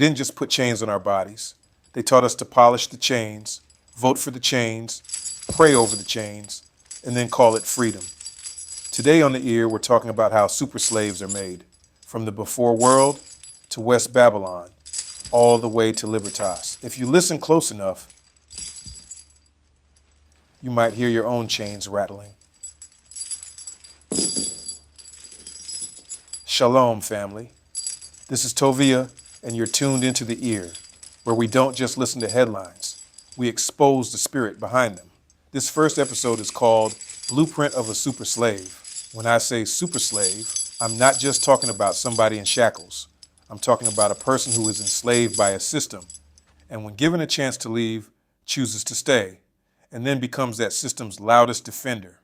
didn't just put chains on our bodies. They taught us to polish the chains, vote for the chains, pray over the chains, and then call it freedom. Today on The Ear, we're talking about how super slaves are made, from the before world to West Babylon, all the way to Libertas. If you listen close enough, you might hear your own chains rattling. Shalom, family. This is Toviyah, and you're tuned into The Ear, where we don't just listen to headlines. We expose the spirit behind them. This first episode is called Blueprint of a Super Slave. When I say super slave, I'm not just talking about somebody in shackles. I'm talking about a person who is enslaved by a system, and when given a chance to leave, chooses to stay, and then becomes that system's loudest defender.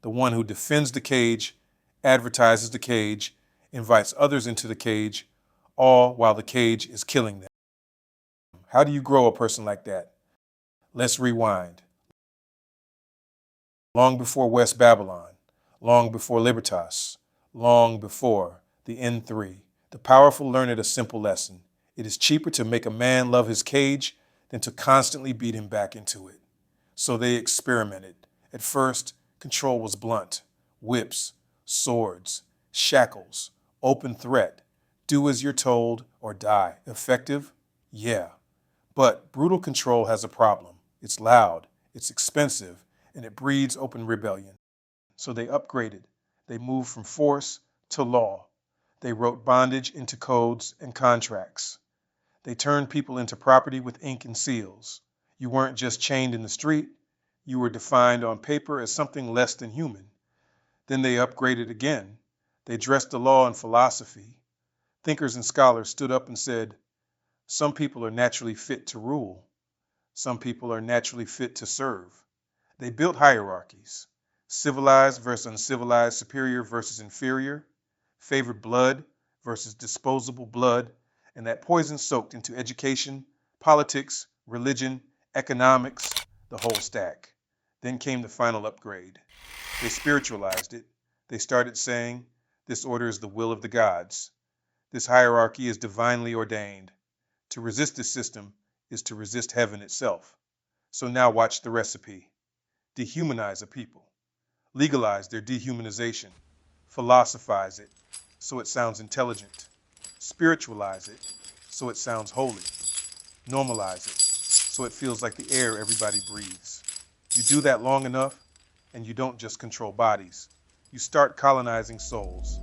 The one who defends the cage, advertises the cage, invites others into the cage, all while the cage is killing them. How do you grow a person like that? Let's rewind. Long before West Babylon, long before Libertas, long before the N3, the powerful learned a simple lesson. It is cheaper to make a man love his cage than to constantly beat him back into it. So they experimented. At first, control was blunt. Whips, swords, shackles, open threat. Do as you're told or die. Effective? Yeah. But brutal control has a problem. It's loud, it's expensive, and it breeds open rebellion. So they upgraded. They moved from force to law. They wrote bondage into codes and contracts. They turned people into property with ink and seals. You weren't just chained in the street. You were defined on paper as something less than human. Then they upgraded again. They dressed the law in philosophy. Thinkers and scholars stood up and said, some people are naturally fit to rule. Some people are naturally fit to serve. They built hierarchies. Civilized versus uncivilized, superior versus inferior, favored blood versus disposable blood, and that poison soaked into education, politics, religion, economics, the whole stack. Then came the final upgrade. They spiritualized it. They started saying, this order is the will of the gods. This hierarchy is divinely ordained. To resist this system is to resist heaven itself. So now watch the recipe. Dehumanize a people. Legalize their dehumanization. Philosophize it so it sounds intelligent. Spiritualize it so it sounds holy. Normalize it so it feels like the air everybody breathes. You do that long enough, and you don't just control bodies. You start colonizing souls.